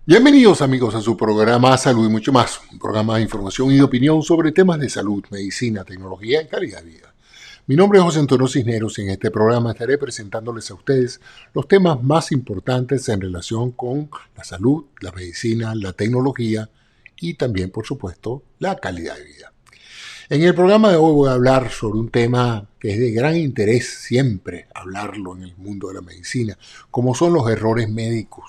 Bienvenidos amigos a su programa Salud y mucho más, un programa de información y de opinión sobre temas de salud, medicina, tecnología y calidad de vida. Mi nombre es José Antonio Cisneros y en este programa estaré presentándoles a ustedes los temas más importantes en relación con la salud, la medicina, la tecnología y también, por supuesto, la calidad de vida. En el programa de hoy voy a hablar sobre un tema que es de gran interés siempre hablarlo en el mundo de la medicina, como son los errores médicos.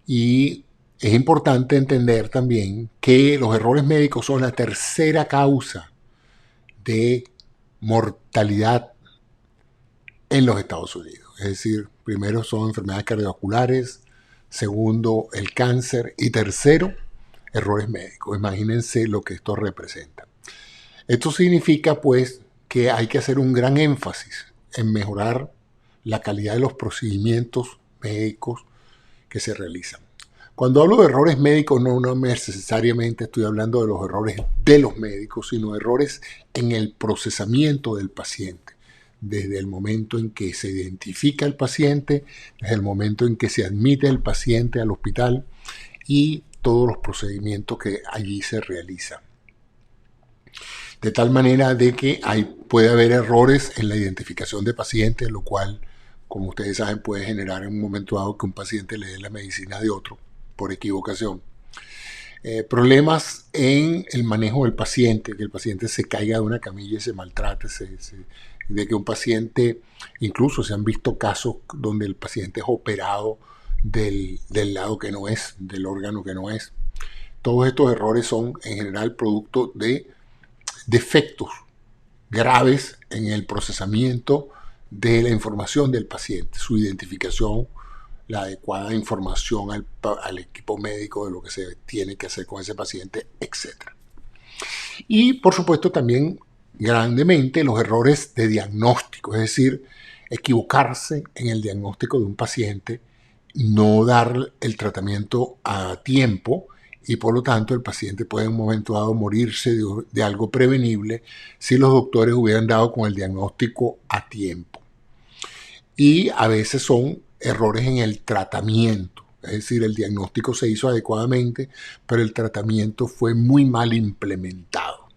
Y es importante entender también que los errores médicos son la tercera causa de mortalidad en los Estados Unidos. Es decir, primero son enfermedades cardiovasculares, segundo el cáncer y tercero errores médicos. Imagínense lo que esto representa. Esto significa pues que hay que hacer un gran énfasis en mejorar la calidad de los procedimientos médicos que se realizan. Cuando hablo de errores médicos, no necesariamente estoy hablando de los errores de los médicos, sino errores en el procesamiento del paciente. Desde el momento en que se identifica el paciente, desde el momento en que se admite el paciente al hospital y todos los procedimientos que allí se realizan. De tal manera de que puede haber errores en la identificación de pacientes, lo cual, como ustedes saben, puede generar en un momento dado que un paciente le dé la medicina de otro por equivocación. Problemas en el manejo del paciente, que el paciente se caiga de una camilla y se maltrate, de que un paciente, incluso se han visto casos donde el paciente es operado del lado que no es, del órgano que no es. Todos estos errores son en general producto de defectos graves en el procesamiento de la información del paciente, su identificación, la adecuada información al equipo médico de lo que se tiene que hacer con ese paciente, etc. Y por supuesto también grandemente los errores de diagnóstico, es decir, equivocarse en el diagnóstico de un paciente, no dar el tratamiento a tiempo y por lo tanto el paciente puede en un momento dado morirse de algo prevenible si los doctores hubieran dado con el diagnóstico a tiempo. Y a veces son errores en el tratamiento, es decir, el diagnóstico se hizo adecuadamente, pero el tratamiento fue muy mal implementado.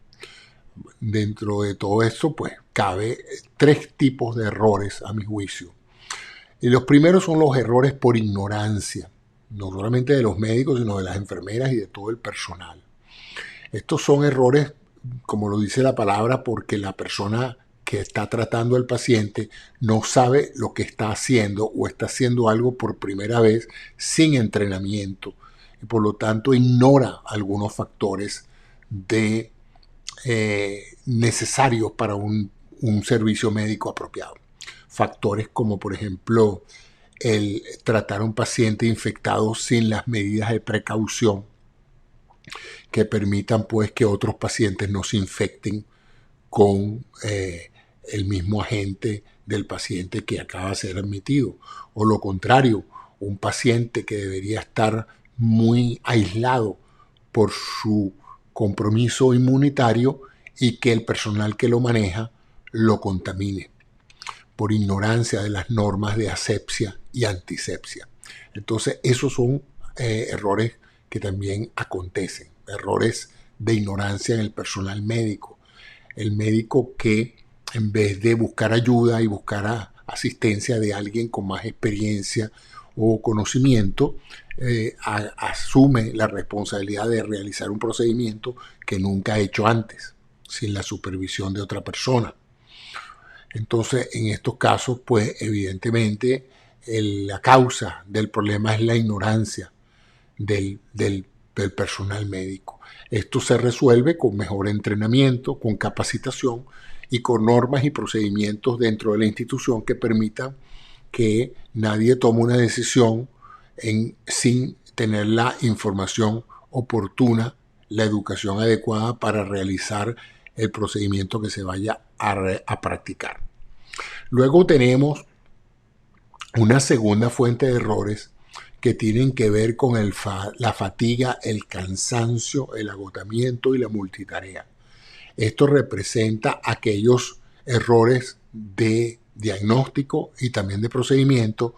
Dentro de todo esto, pues, cabe tres tipos de errores, a mi juicio. Y los primeros son los errores por ignorancia, no solamente de los médicos, sino de las enfermeras y de todo el personal. Estos son errores, como lo dice la palabra, porque la persona que está tratando al paciente no sabe lo que está haciendo o está haciendo algo por primera vez sin entrenamiento y por lo tanto ignora algunos factores necesarios para un servicio médico apropiado. Factores como por ejemplo el tratar a un paciente infectado sin las medidas de precaución que permitan pues que otros pacientes no se infecten con el mismo agente del paciente que acaba de ser admitido. O lo contrario, un paciente que debería estar muy aislado por su compromiso inmunitario y que el personal que lo maneja lo contamine por ignorancia de las normas de asepsia y antisepsia. Entonces, esos son errores que también acontecen, errores de ignorancia en el personal médico. El médico que en vez de buscar ayuda y buscar asistencia de alguien con más experiencia o conocimiento, asume la responsabilidad de realizar un procedimiento que nunca ha hecho antes, sin la supervisión de otra persona. Entonces, en estos casos, pues evidentemente la causa del problema es la ignorancia del personal médico. Esto se resuelve con mejor entrenamiento, con capacitación y con normas y procedimientos dentro de la institución que permitan que nadie tome una decisión sin tener la información oportuna, la educación adecuada para realizar el procedimiento que se vaya a practicar. Luego tenemos una segunda fuente de errores que tienen que ver con la fatiga, el cansancio, el agotamiento y la multitarea. Esto representa aquellos errores de diagnóstico y también de procedimiento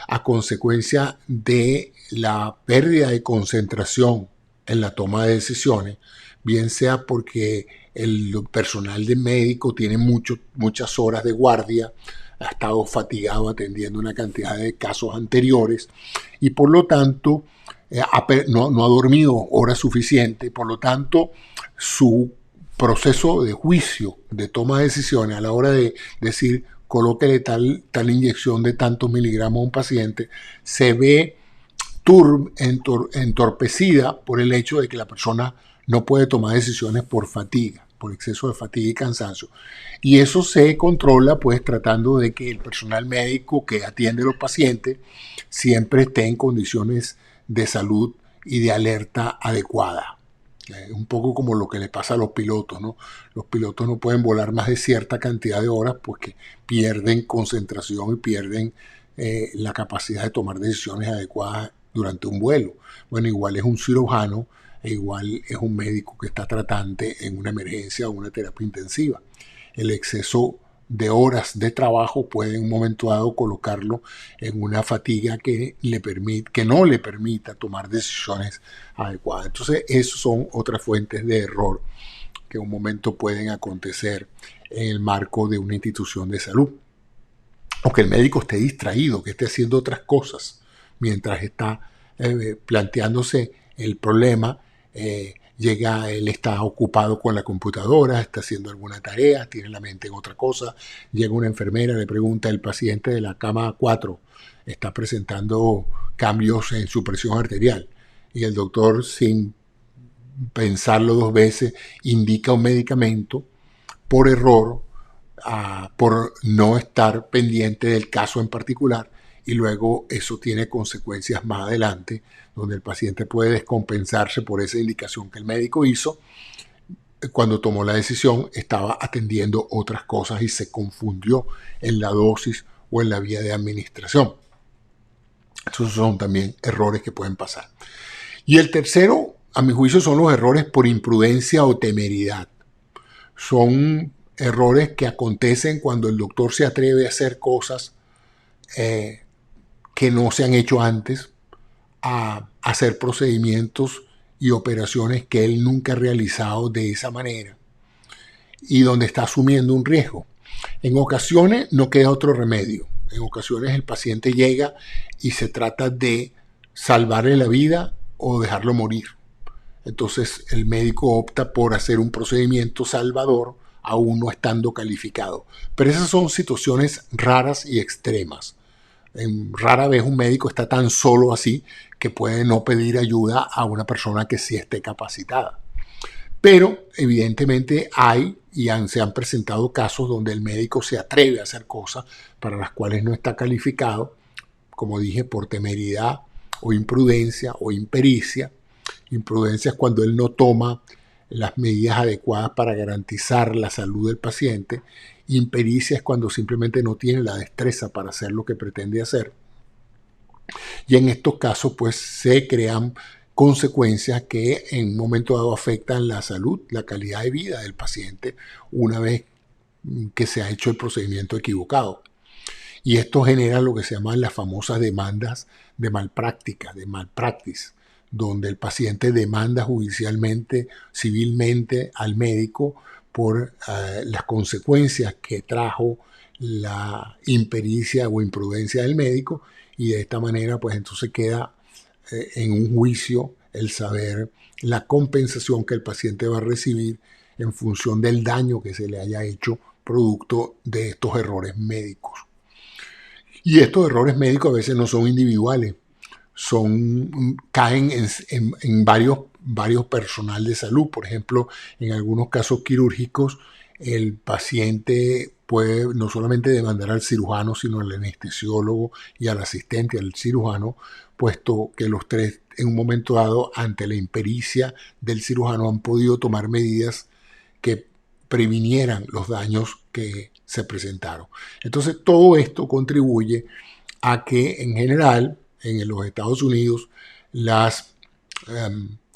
a consecuencia de la pérdida de concentración en la toma de decisiones, bien sea porque el personal de médico tiene muchas horas de guardia, ha estado fatigado atendiendo una cantidad de casos anteriores y por lo tanto no ha dormido horas suficientes, por lo tanto su proceso de juicio, de toma de decisiones a la hora de decir colóquele tal inyección de tantos miligramos a un paciente, se ve entorpecida por el hecho de que la persona no puede tomar decisiones por fatiga, por exceso de fatiga y cansancio. Y eso se controla pues tratando de que el personal médico que atiende a los pacientes siempre esté en condiciones de salud y de alerta adecuada. Un poco como lo que le pasa a los pilotos, ¿no? Los pilotos no pueden volar más de cierta cantidad de horas porque pierden concentración y pierden la capacidad de tomar decisiones adecuadas durante un vuelo. Bueno, igual es un cirujano e igual es un médico que está tratante en una emergencia o una terapia intensiva. El exceso de horas de trabajo puede en un momento dado colocarlo en una fatiga que no le permita tomar decisiones adecuadas. Entonces, esas son otras fuentes de error que en un momento pueden acontecer en el marco de una institución de salud. O que el médico esté distraído, que esté haciendo otras cosas mientras está planteándose el problema. Él está ocupado con la computadora, está haciendo alguna tarea, tiene la mente en otra cosa. Llega una enfermera, le pregunta, el paciente de la cama 4 está presentando cambios en su presión arterial. Y el doctor, sin pensarlo dos veces, indica un medicamento por error, por no estar pendiente del caso en particular, y luego eso tiene consecuencias más adelante, donde el paciente puede descompensarse por esa indicación que el médico hizo. Cuando tomó la decisión estaba atendiendo otras cosas y se confundió en la dosis o en la vía de administración. Esos son también errores que pueden pasar. Y el tercero, a mi juicio, son los errores por imprudencia o temeridad. Son errores que acontecen cuando el doctor se atreve a hacer cosas que no se han hecho antes, a hacer procedimientos y operaciones que él nunca ha realizado de esa manera y donde está asumiendo un riesgo. En ocasiones no queda otro remedio. En ocasiones el paciente llega y se trata de salvarle la vida o dejarlo morir. Entonces el médico opta por hacer un procedimiento salvador aún no estando calificado. Pero esas son situaciones raras y extremas. Rara vez un médico está tan solo así que puede no pedir ayuda a una persona que sí esté capacitada. Pero evidentemente se han presentado casos donde el médico se atreve a hacer cosas para las cuales no está calificado, como dije, por temeridad o imprudencia o impericia. Imprudencia es cuando él no toma las medidas adecuadas para garantizar la salud del paciente. Impericia es cuando simplemente no tiene la destreza para hacer lo que pretende hacer. Y en estos casos pues se crean consecuencias que en un momento dado afectan la salud, la calidad de vida del paciente una vez que se ha hecho el procedimiento equivocado. Y esto genera lo que se llaman las famosas demandas de malpráctica, de malpractice, donde el paciente demanda judicialmente, civilmente al médico por las consecuencias que trajo la impericia o imprudencia del médico, y de esta manera pues entonces queda en un juicio el saber la compensación que el paciente va a recibir en función del daño que se le haya hecho producto de estos errores médicos. Y estos errores médicos a veces no son individuales, caen en varios personal de salud. Por ejemplo, en algunos casos quirúrgicos, el paciente puede no solamente demandar al cirujano, sino al anestesiólogo y al asistente al cirujano, puesto que los tres en un momento dado, ante la impericia del cirujano, han podido tomar medidas que previnieran los daños que se presentaron. Entonces, todo esto contribuye a que en general en los Estados Unidos las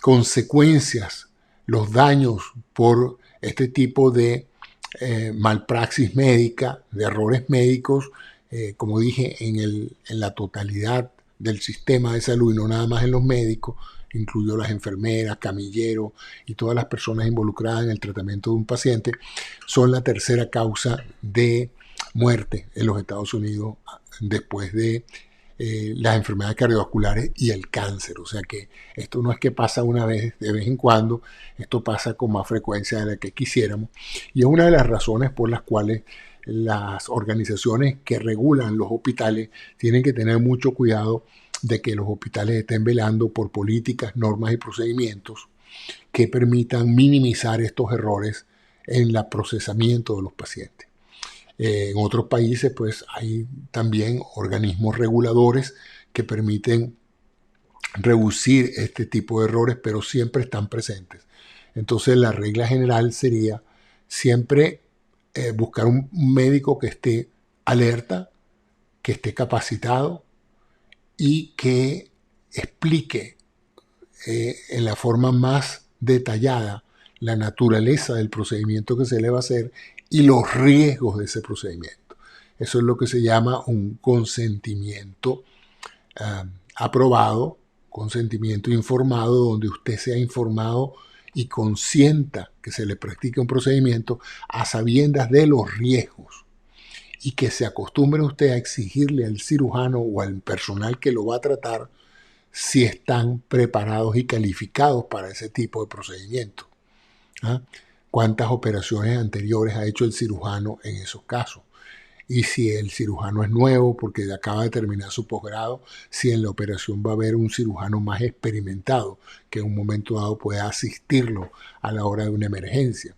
consecuencias, los daños por este tipo de malpraxis médica, de errores médicos, como dije, en la totalidad del sistema de salud y no nada más en los médicos, incluyó las enfermeras, camilleros y todas las personas involucradas en el tratamiento de un paciente, son la tercera causa de muerte en los Estados Unidos después de las enfermedades cardiovasculares y el cáncer. O sea que esto no es que pasa una vez, de vez en cuando, esto pasa con más frecuencia de la que quisiéramos. Y es una de las razones por las cuales las organizaciones que regulan los hospitales tienen que tener mucho cuidado de que los hospitales estén velando por políticas, normas y procedimientos que permitan minimizar estos errores en el procesamiento de los pacientes. En otros países, pues hay también organismos reguladores que permiten reducir este tipo de errores, pero siempre están presentes. Entonces, la regla general sería siempre buscar un médico que esté alerta, que esté capacitado y que explique en la forma más detallada la naturaleza del procedimiento que se le va a hacer y los riesgos de ese procedimiento. Eso es lo que se llama un consentimiento aprobado, consentimiento informado, donde usted sea informado y consienta que se le practique un procedimiento a sabiendas de los riesgos y que se acostumbre usted a exigirle al cirujano o al personal que lo va a tratar si están preparados y calificados para ese tipo de procedimiento. ¿Ah? ¿Cuántas operaciones anteriores ha hecho el cirujano en esos casos? Y si el cirujano es nuevo porque acaba de terminar su posgrado, si en la operación va a haber un cirujano más experimentado que en un momento dado pueda asistirlo a la hora de una emergencia.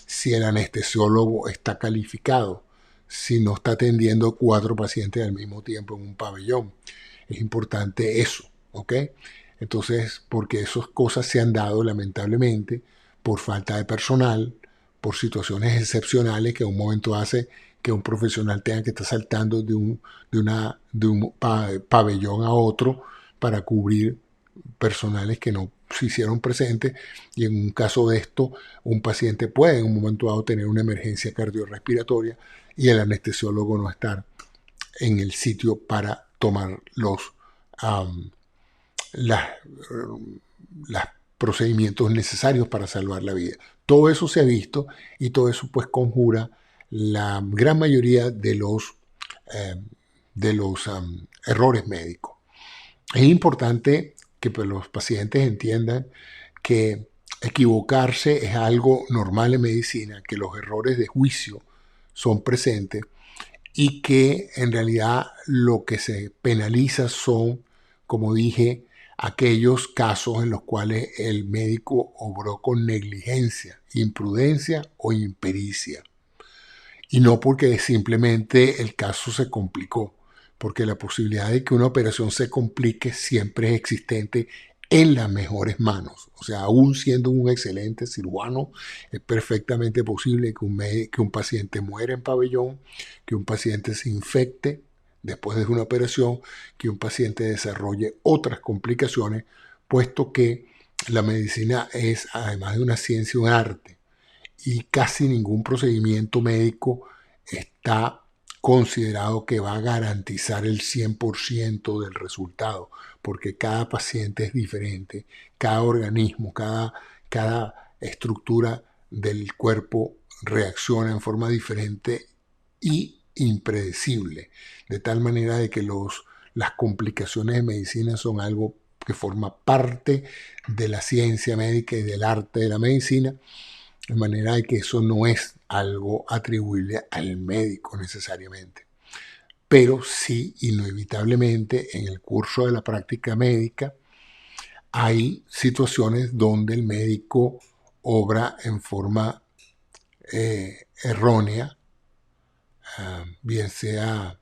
Si el anestesiólogo está calificado, si no está atendiendo 4 pacientes al mismo tiempo en un pabellón. Es importante eso, ¿ok? Entonces, porque esas cosas se han dado lamentablemente por falta de personal, por situaciones excepcionales que en un momento hace que un profesional tenga que estar saltando de un pabellón a otro para cubrir personales que no se hicieron presentes, y en un caso de esto un paciente puede en un momento dado tener una emergencia cardiorrespiratoria y el anestesiólogo no estar en el sitio para tomar los procedimientos necesarios para salvar la vida. Todo eso se ha visto y todo eso pues conjura la gran mayoría de los errores médicos. Es importante que pues, los pacientes entiendan que equivocarse es algo normal en medicina, que los errores de juicio son presentes y que en realidad lo que se penaliza son, como dije, aquellos casos en los cuales el médico obró con negligencia, imprudencia o impericia. Y no porque simplemente el caso se complicó, porque la posibilidad de que una operación se complique siempre es existente en las mejores manos. O sea, aún siendo un excelente cirujano, es perfectamente posible que un paciente muera en pabellón, que un paciente se infecte después de una operación, que un paciente desarrolle otras complicaciones, puesto que la medicina es, además de una ciencia, un arte. Y casi ningún procedimiento médico está considerado que va a garantizar el 100% del resultado, porque cada paciente es diferente, cada organismo, cada estructura del cuerpo reacciona en forma diferente y impredecible, de tal manera de que las complicaciones de medicina son algo que forma parte de la ciencia médica y del arte de la medicina, de manera de que eso no es algo atribuible al médico necesariamente. Pero sí, inevitablemente, en el curso de la práctica médica hay situaciones donde el médico obra en forma errónea, bien sea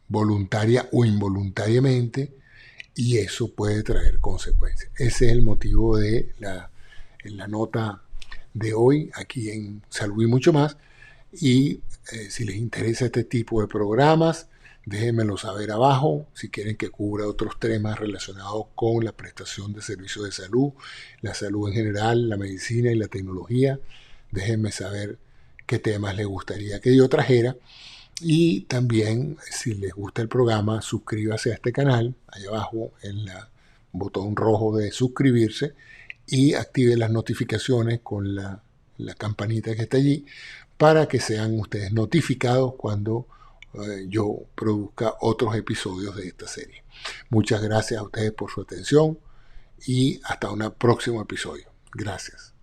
voluntaria o involuntariamente, y eso puede traer consecuencias. Ese es el motivo de la nota de hoy aquí en Salud y Mucho Más. Y si les interesa este tipo de programas, déjenmelo saber abajo. Si quieren que cubra otros temas relacionados con la prestación de servicios de salud, la salud en general, la medicina y la tecnología, déjenme saber qué temas les gustaría que yo trajera. Y también, si les gusta el programa, suscríbase a este canal, ahí abajo en el botón rojo de suscribirse, y active las notificaciones con la campanita que está allí para que sean ustedes notificados cuando yo produzca otros episodios de esta serie. Muchas gracias a ustedes por su atención y hasta un próximo episodio. Gracias.